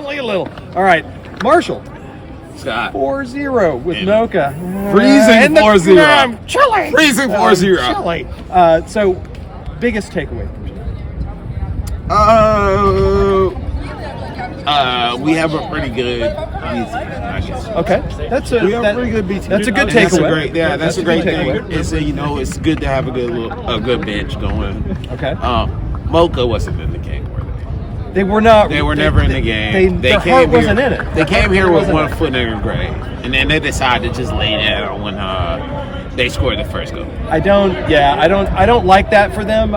Only a little. All right, Marshall. Scott. 4-0 with Moca. Freezing 4-0. Chilly. Freezing 4-0. Chilly. So, biggest takeaway from tonight? We have a pretty good BT, I guess. Okay, We have a pretty good BT. That's a good takeaway. That's a great thing. It's it's good to have a good bench going. Okay. Moca wasn't in the game. They were not. They were never in the game. Their heart wasn't in it. They came here with one foot in their grave, and then they decided to just lay down when they scored the first goal. I don't like that for them.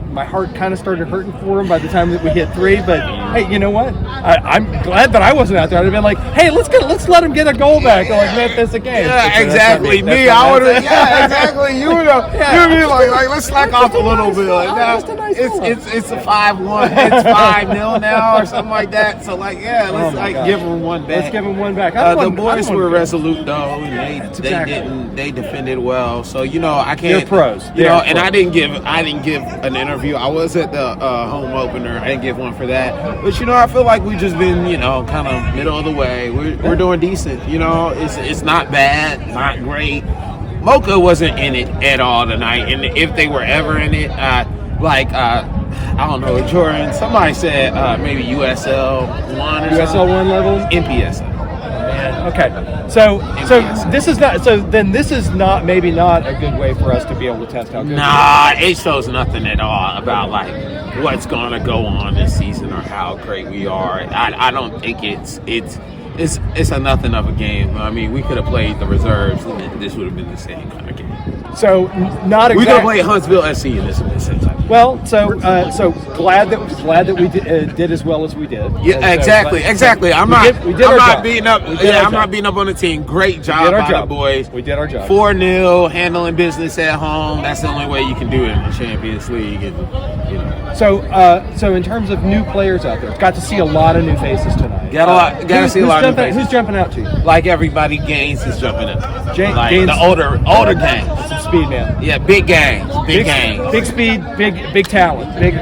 My heart kind of started hurting for them by the time that we hit 3. But hey, you know what? I'm glad that I wasn't out there. I'd have been like, hey, let's let them get a goal back. Like, make this a game. Yeah, exactly. Me, I would have. Yeah, exactly. You would have. You'd be like, let's slack off a little bit. Like, now it's a 5-1. It's 5-0 now or something like that. So let's give them one back. Let's give them one back. The boys were resolute though, and they defended well. So I can't. They're pros. And I didn't give an interview. I was at the home opener. I didn't give one for that. But I feel like we've just been kind of middle of the way. We're doing decent. It's not bad, not great. Moca wasn't in it at all tonight, and if they were ever in it, I don't know, Jordan. Somebody said maybe USL 1 or USL 1 level, NPSL. Okay, so this is not maybe not a good way for us to be able to test how good. Nah, it shows nothing at all about what's going to go on this season or how great we are. I don't think it's a nothing of a game. I mean, we could have played the reserves, and this would have been the same kind of game. So not exactly. We could have played Huntsville SC, and this would have been the same time. Well, so glad that we did as well as we did. Yeah, exactly. I'm not beating up on the team. Great job by the boys. We did our job. 4-0, handling business at home. That's the only way you can do it in the Champions League. And, So in terms of new players out there, got to see a lot of new faces tonight. Got to see a lot of new faces. Who's jumping out to you? Like everybody, Gaines is jumping out. Gaines, the older Gaines. Some speed, man. Yeah, big Gaines. Big Gaines. Big speed, big talent. Big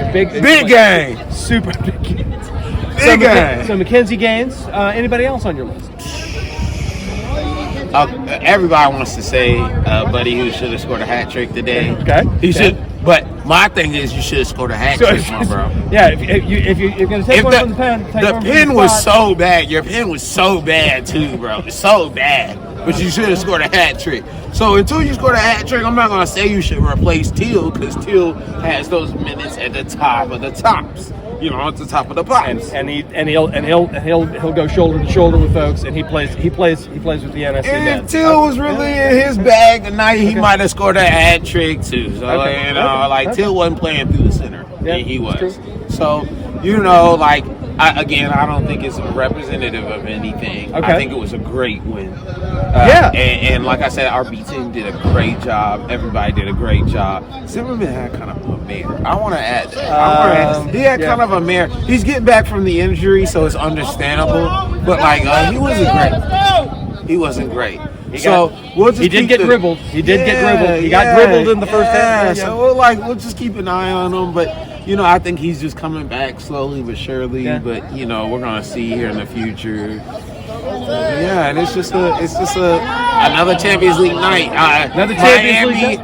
Gaines. Super big Gaines. Big Gaines. So Mackenzie Gaines. Anybody else on your list? Everybody wants to say Buddy who should have scored a hat trick today. Okay. He should. But my thing is, you should have scored a hat trick, my bro. Yeah, if you're going to take one from the pen, the pen was so bad. Your pen was so bad too, bro. It's so bad. But you should have scored a hat trick. So until you scored a hat trick, I'm not going to say you should replace Teal because Teal has those minutes at the top of the tops. At the top of the pops. And he'll go shoulder to shoulder with folks, and he plays with the NSC. And if Teal was really in his bag tonight, he might have scored a hat trick too. So Teal wasn't playing through the center. Yeah, he was. true. So I don't think it's representative of anything. Okay. I think it was a great win. And like I said, our B team did a great job. Everybody did a great job. Zimmerman had kind of a mare. I want to add that. He had kind of a mare. He's getting back from the injury, so it's understandable. But he wasn't great. He wasn't great. He did get dribbled. He got dribbled in the first half. So we'll just keep an eye on him. But I think he's just coming back slowly but surely. Yeah. But we're gonna see here in the future. Yeah, and it's just another Champions League night. Another Champions League.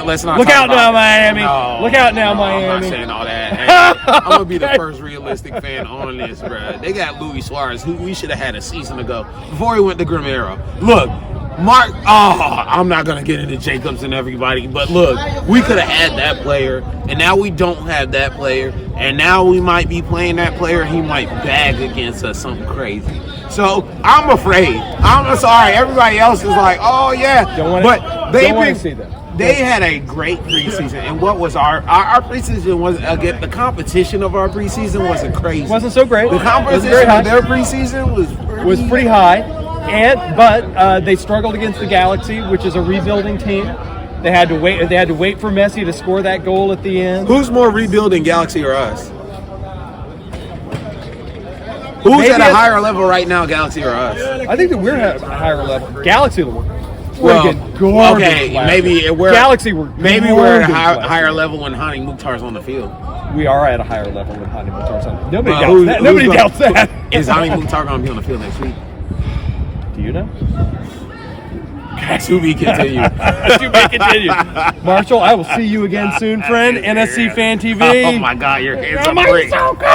Let's not look out now, Miami. No, look out now, Miami. I'm not saying all that. Hey, I'm gonna be the first realistic fan on this, bro. They got Luis Suarez, who we should have had a season ago before he went to Grimero. Look. Mark, I'm not going to get into Jacobs and everybody, but look, we could have had that player, and now we don't have that player, and now we might be playing that player, he might bag against us something crazy. So, I'm afraid. I'm sorry, everybody else is like, oh, yeah. They had a great preseason, and what was our preseason was, again, the competition of our preseason wasn't crazy. It wasn't so great. The competition of their preseason was pretty high. But they struggled against the Galaxy, which is a rebuilding team. They had to wait. They had to wait for Messi to score that goal at the end. Who's more rebuilding, Galaxy or us? Who's at a higher level right now, Galaxy or us? I think that we're at a higher level. Galaxy will. friggin' garbage. Okay, last maybe year. we're Galaxy were maybe we're at a garbage last higher year. level when Hani Mukhtar's on the field. We are at a higher level with Hani Mukhtar's on. Nobody Well, doubts who's- that. who's Nobody gonna- doubts that. Is Hani Mukhtar going to be on the field next week? Do you know? To be continued. To be continued. Marshall, I will see you again soon, friend. NSC Fan TV. Oh my God, your hands Oh are my, great. so cool.